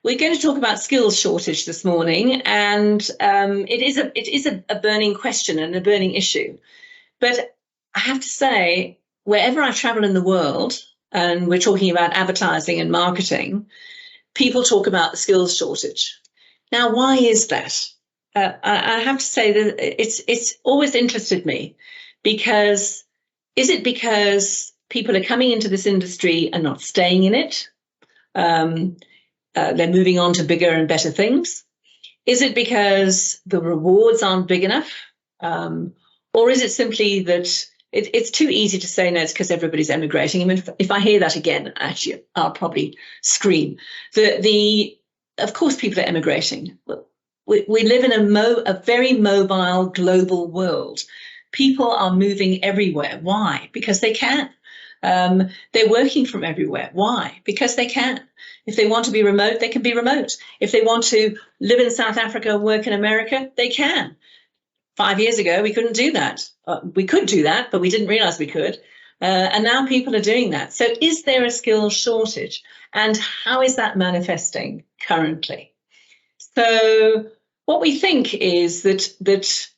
We're going to talk about skills shortage this morning, and it is a burning question and a burning issue. But I have to say, wherever I travel in the world, and we're talking about advertising and marketing, people talk about the skills shortage. Now, why is that? I have to say that it's always interested me, because is it because people are coming into this industry and not staying in it? They're moving on to bigger and better things. Is it because the rewards aren't big enough? Or is it simply that it's too easy to say no, it's because everybody's emigrating? I mean, if I hear that again, actually, I'll probably scream. Of course, people are emigrating. We live in a very mobile global world. People are moving everywhere. Why? Because they can. They're working from everywhere. Why? Because they can. If they want to be remote, they can be remote. If they want to live in South Africa and work in America, they can. 5 years ago, we couldn't do that. We could do that, but we didn't realize we could. And now people are doing that. So is there a skills shortage? And how is that manifesting currently? So what we think is that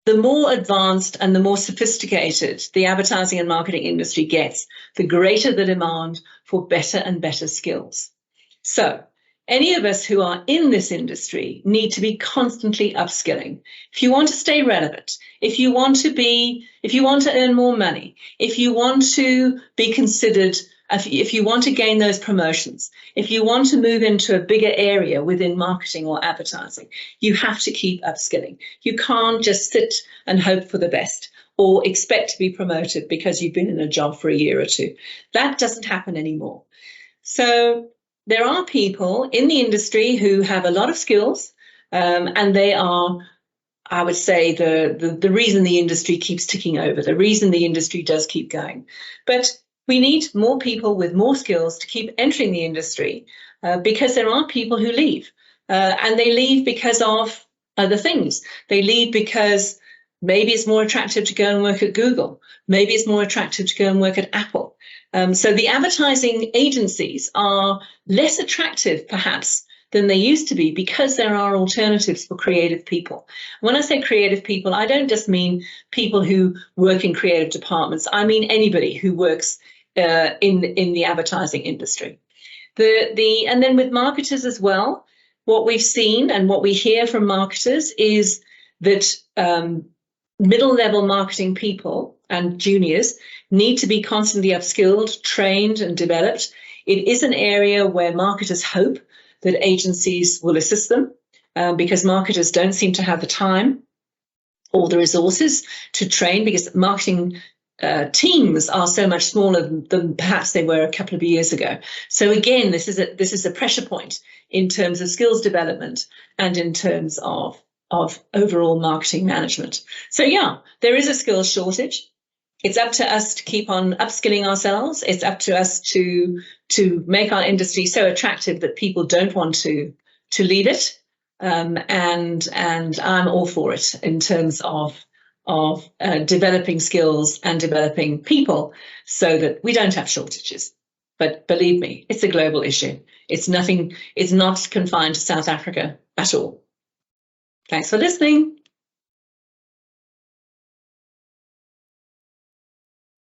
the more advanced and the more sophisticated the advertising and marketing industry gets, the greater the demand for better and better skills. So any of us who are in this industry need to be constantly upskilling. If you want to stay relevant, if you want to earn more money, if you want to be considered, if you want to gain those promotions, if you want to move into a bigger area within marketing or advertising, you have to keep upskilling. You can't just sit and hope for the best or expect to be promoted because you've been in a job for a year or two. That doesn't happen anymore. So there are people in the industry who have a lot of skills, and they are, I would say, the reason the industry keeps ticking over, the reason the industry does keep going. But we need more people with more skills to keep entering the industry, because there are people who leave, and they leave because of other things. They leave because maybe it's more attractive to go and work at Google. Maybe it's more attractive to go and work at Apple. So the advertising agencies are less attractive, perhaps, than they used to be, because there are alternatives for creative people. When I say creative people, I don't just mean people who work in creative departments. I mean anybody who works in the advertising industry. And then with marketers as well, what we've seen and what we hear from marketers is that middle-level marketing people and juniors need to be constantly upskilled, trained, and developed. It is an area where marketers hope that agencies will assist them, because marketers don't seem to have the time or the resources to train, because marketing teams are so much smaller than perhaps they were a couple of years ago. So again, this is a pressure point in terms of skills development and in terms of overall marketing management. So yeah, there is a skills shortage. It's up to us to keep on upskilling ourselves. It's up to us to make our industry so attractive that people don't want to leave it. And I'm all for it in terms of developing skills and developing people so that we don't have shortages. But believe me, it's a global issue. It's not confined to South Africa at all. Thanks for listening.